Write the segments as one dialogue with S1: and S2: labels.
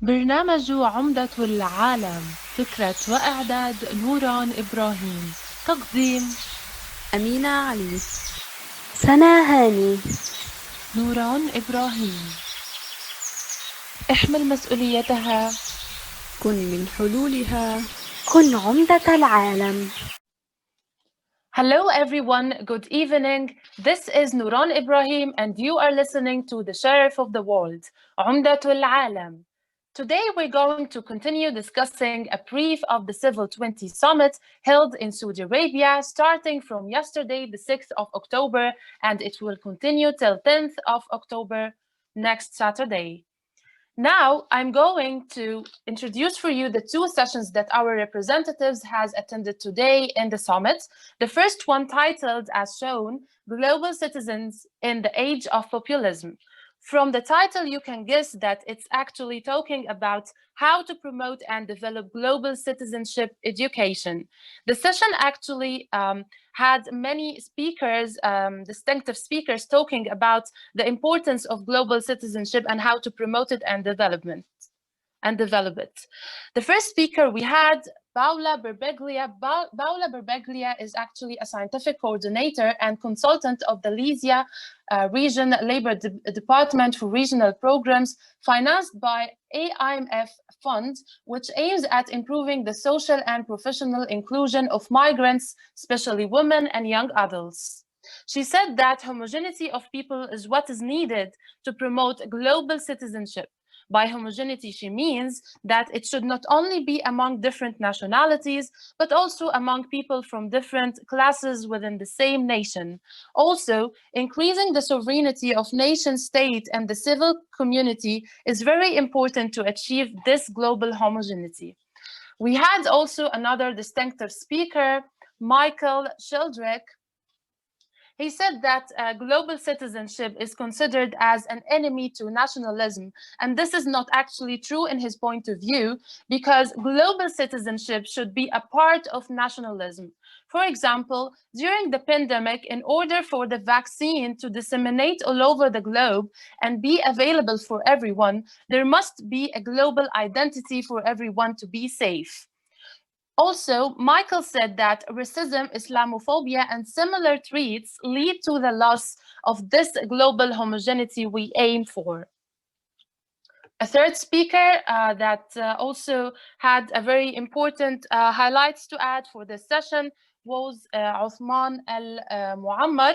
S1: برنامج عمدة العالم، فكرة وإعداد نوران إبراهيم، تقديم
S2: أمينة علي،
S3: سنة هاني.
S1: نوران إبراهيم. احمل مسؤوليتها،
S2: كن من حلولها،
S3: كن عمدة العالم.
S1: Hello everyone, good evening. This is Nuran Ibrahim and you are listening to the Sheriff of the World, Umdatul Alam. Today we're going to continue discussing a brief of the C20 summit held in Saudi Arabia starting from yesterday, the 6th of October, and it will continue till 10th of October next Saturday. Now, I'm going to introduce for you the two sessions that our representatives has attended today in the summit. The first one titled as shown, Global Citizens in the Age of Populism. From the title, you can guess that it's actually talking about how to promote and develop global citizenship education. The session actually had many speakers, distinctive speakers, talking about the importance of global citizenship and how to promote it and develop it. The first speaker we had, Paola Berbeglia. Paola Berbeglia is actually a scientific coordinator and consultant of the Lysia Region Labor Department for Regional Programs, financed by IMF Fund, which aims at improving the social and professional inclusion of migrants, especially women and young adults. She said that homogeneity of people is what is needed to promote global citizenship. By homogeneity, she means that it should not only be among different nationalities, but also among people from different classes within the same nation. Also, increasing the sovereignty of nation state and the civil community is very important to achieve this global homogeneity. We had also another distinctive speaker, Michael Sheldrick. He said that global citizenship is considered as an enemy to nationalism, and this is not actually true in his point of view, because global citizenship should be a part of nationalism. For example, during the pandemic, in order for the vaccine to disseminate all over the globe and be available for everyone, there must be a global identity for everyone to be safe. Also, Michael said that racism, Islamophobia, and similar traits lead to the loss of this global homogeneity we aim for. A third speaker that also had a very important highlights to add for this session was Uthman Al-Muammar.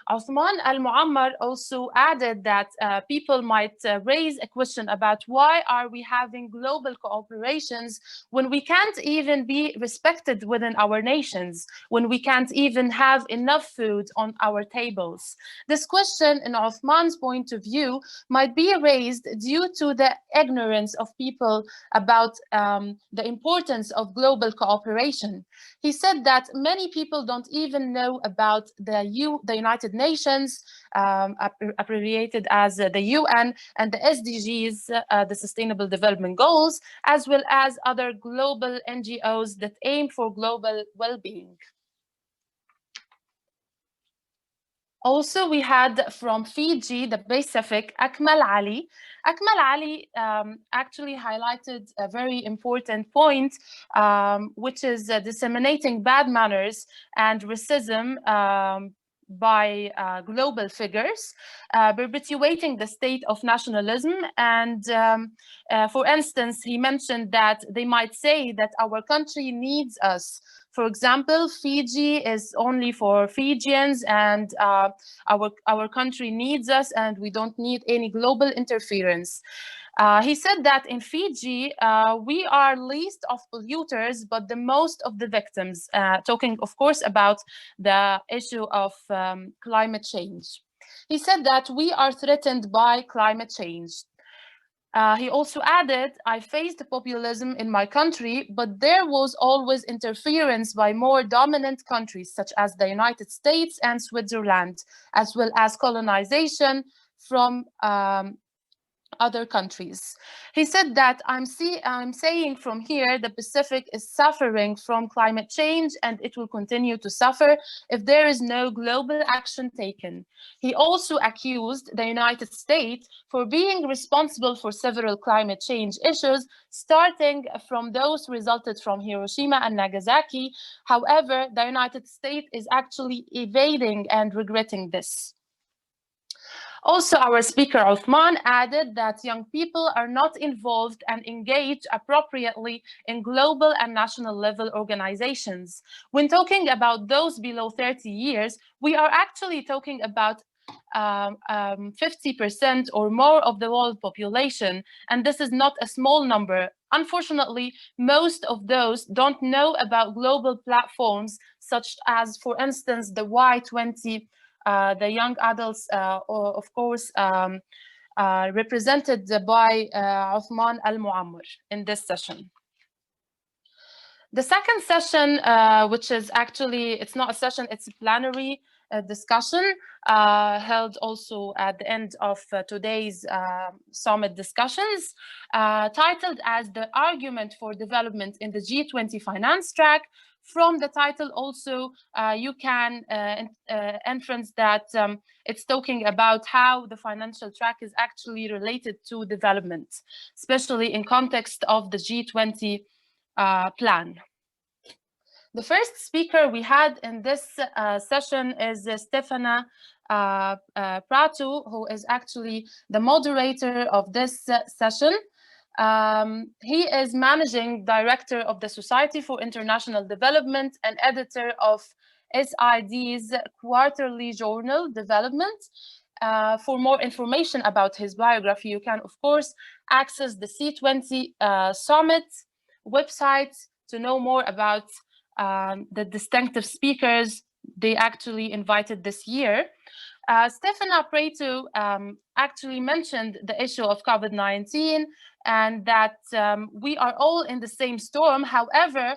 S1: Uthman Al-Muammar also added that people might raise a question about why are we having global cooperations when we can't even be respected within our nations, when we can't even have enough food on our tables. This question, in Uthman's point of view, might be raised due to the ignorance of people about the importance of global cooperation. He said that many people don't even know about the United Nations, abbreviated as the UN, and the SDGs, the Sustainable Development Goals, as well as other global NGOs that aim for global well-being. Also, we had from Fiji, the Pacific, Akmal Ali. Akmal Ali actually highlighted a very important point, which is disseminating bad manners and racism by global figures, perpetuating the state of nationalism. And for instance, he mentioned that they might say that our country needs us. For example, Fiji is only for Fijians, and our country needs us, and we don't need any global interference. He said that in Fiji, we are least of polluters, but the most of the victims, talking, of course, about the issue of climate change. He said that we are threatened by climate change. He also added, I faced populism in my country, but there was always interference by more dominant countries, such as the United States and Switzerland, as well as colonization from other countries. He said that I'm saying from here the Pacific is suffering from climate change and it will continue to suffer if there is no global action taken. He also accused the United States for being responsible for several climate change issues, starting from those resulted from Hiroshima and Nagasaki. However, the United States is actually evading and regretting this. Also, our speaker Uthman added that young people are not involved and engaged appropriately in global and national level organizations. When talking about those below 30 years, we are actually talking about 50% or more of the world population, and this is not a small number. Unfortunately, most of those don't know about global platforms such as, for instance, the Y20, the young adults, of course, represented by Uthman Al-Muammar in this session. The second session, which is actually, it's not a session, it's a plenary discussion held also at the end of today's summit discussions, titled as The Argument for Development in the G20 Finance Track. From the title also, you can inference that it's talking about how the financial track is actually related to development, especially in context of the G20 plan. The first speaker we had in this session is Stefana Prato, who is actually the moderator of this session. He is managing director of the Society for International Development and editor of SID's quarterly journal Development. For more information about his biography, you can, of course, access the C20 Summit website to know more about the distinctive speakers they actually invited this year. Stefana Prato actually mentioned the issue of COVID-19 and that we are all in the same storm. However,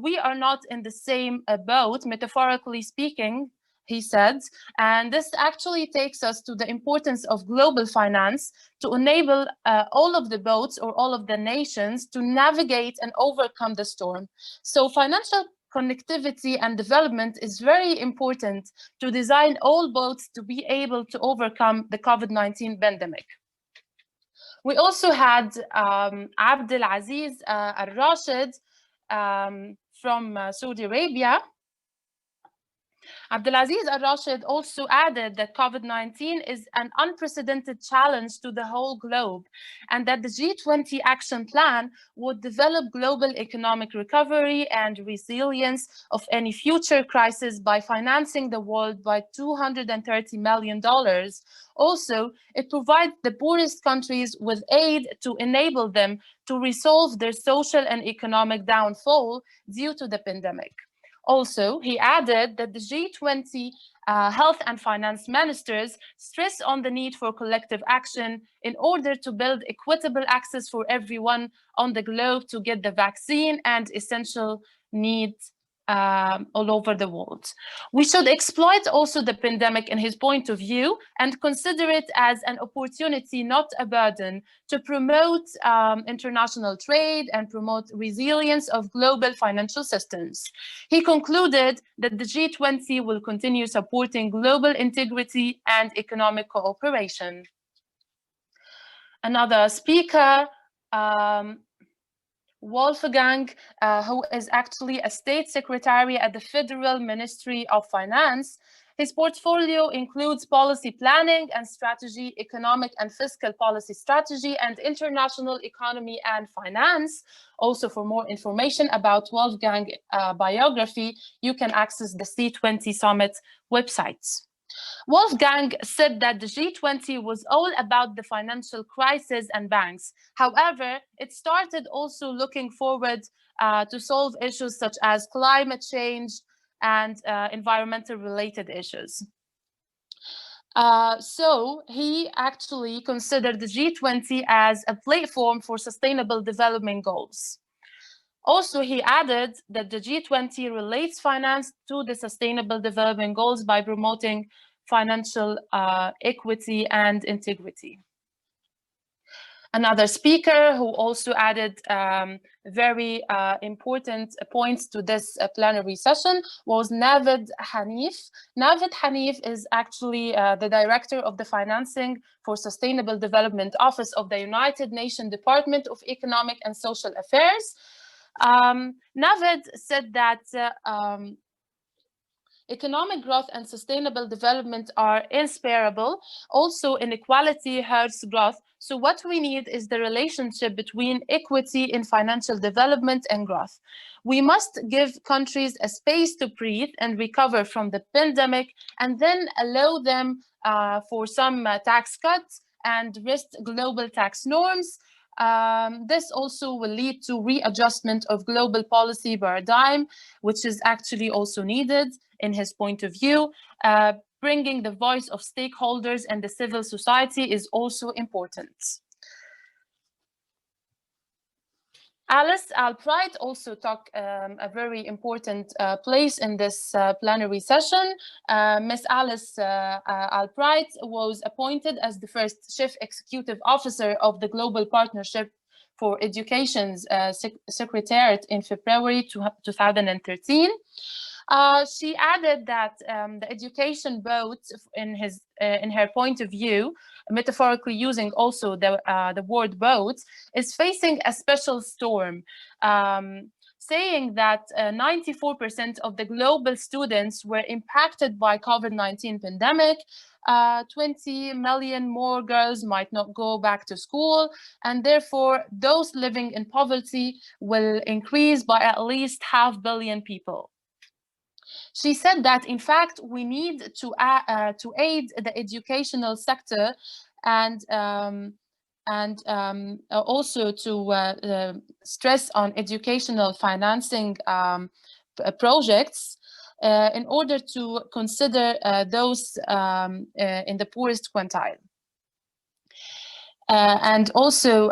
S1: we are not in the same boat, metaphorically speaking, he said. And this actually takes us to the importance of global finance to enable all of the boats or all of the nations to navigate and overcome the storm. So financial connectivity and development is very important to design all boats to be able to overcome the COVID-19 pandemic. We also had Abdelaziz Al-Rashid from Saudi Arabia. Abdelaziz Al-Rashid also added that COVID-19 is an unprecedented challenge to the whole globe and that the G20 action plan would develop global economic recovery and resilience of any future crisis by financing the world by $230 million. Also, it provides the poorest countries with aid to enable them to resolve their social and economic downfall due to the pandemic. Also, he added that the G20 health and finance ministers stress on the need for collective action in order to build equitable access for everyone on the globe to get the vaccine and essential needs all over the world. We should exploit also the pandemic in his point of view and consider it as an opportunity, not a burden, to promote international trade and promote resilience of global financial systems. He concluded that the G20 will continue supporting global integrity and economic cooperation. Another speaker, Wolfgang, who is actually a state secretary at the Federal Ministry of Finance. His portfolio includes policy planning and strategy, economic and fiscal policy strategy, and international economy and finance. Also, for more information about Wolfgang's biography, you can access the C20 Summit websites. Wolfgang said that the G20 was all about the financial crisis and banks. However, it started also looking forward to solve issues such as climate change and environmental related issues. So he actually considered the G20 as a platform for sustainable development goals. Also, he added that the G20 relates finance to the sustainable development goals by promoting financial equity and integrity. Another speaker who also added very important points to this plenary session was Navid Hanif. Navid Hanif is actually the director of the Financing for Sustainable Development Office of the United Nations Department of Economic and Social Affairs. Navid said that economic growth and sustainable development are inseparable. Also, inequality hurts growth. So what we need is the relationship between equity in financial development and growth. We must give countries a space to breathe and recover from the pandemic, and then allow them for some tax cuts and risk global tax norms. This also will lead to readjustment of global policy paradigm, which is actually also needed in his point of view. Bringing the voice of stakeholders and the civil society is also important. Alice Albright also took a very important place in this plenary session. Ms. Alice Albright was appointed as the first Chief Executive Officer of the Global Partnership for Education's Secretariat in February 2013. She added that the education boat, in her point of view, metaphorically using also the word boat, is facing a special storm, saying that 94% of the global students were impacted by COVID-19 pandemic. 20 million more girls might not go back to school, and therefore those living in poverty will increase by at least 500 million people. She said that, in fact, we need to aid the educational sector and also to stress on educational financing projects in order to consider those in the poorest quintile. And also,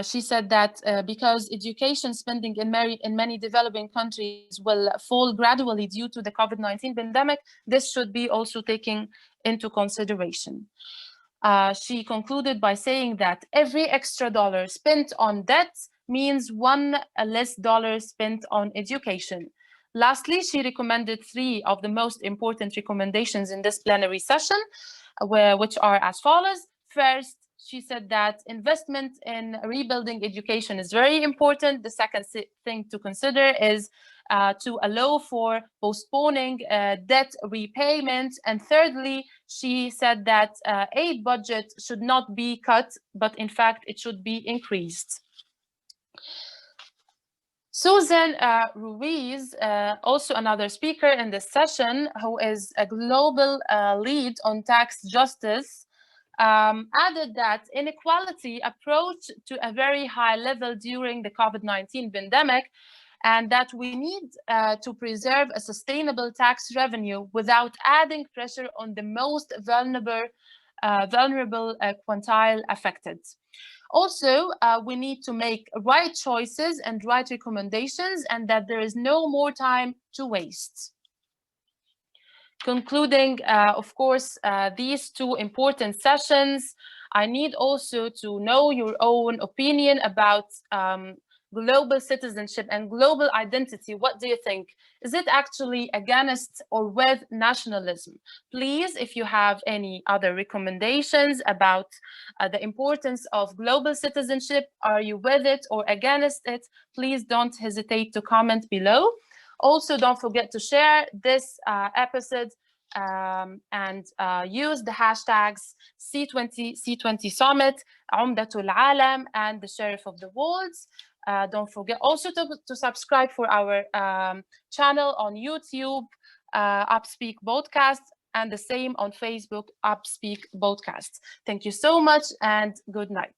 S1: she said that because education spending in many developing countries will fall gradually due to the COVID-19 pandemic, this should be also taken into consideration. She concluded by saying that every extra dollar spent on debt means one less dollar spent on education. Lastly, she recommended 3 of the most important recommendations in this plenary session, which are as follows. First, she said that investment in rebuilding education is very important. The second thing to consider is to allow for postponing debt repayment. And thirdly, she said that aid budget should not be cut, but in fact, it should be increased. Susan Ruiz, also another speaker in this session, who is a global lead on tax justice, added that inequality approached to a very high level during the COVID-19 pandemic, and that we need to preserve a sustainable tax revenue without adding pressure on the most vulnerable quintile affected. Also, we need to make right choices and right recommendations, and that there is no more time to waste. Concluding, of course, these 2 important sessions, I need also to know your own opinion about global citizenship and global identity. What do you think? Is it actually against or with nationalism? Please, if you have any other recommendations about the importance of global citizenship, are you with it or against it? Please don't hesitate to comment below. Also, don't forget to share this episode and use the hashtags C20 Summit, Umdatul Alam, and the Sheriff of the Worlds. Don't forget also to subscribe for our channel on YouTube, Upspeak Podcast, and the same on Facebook, Upspeak Podcast. Thank you so much and good night.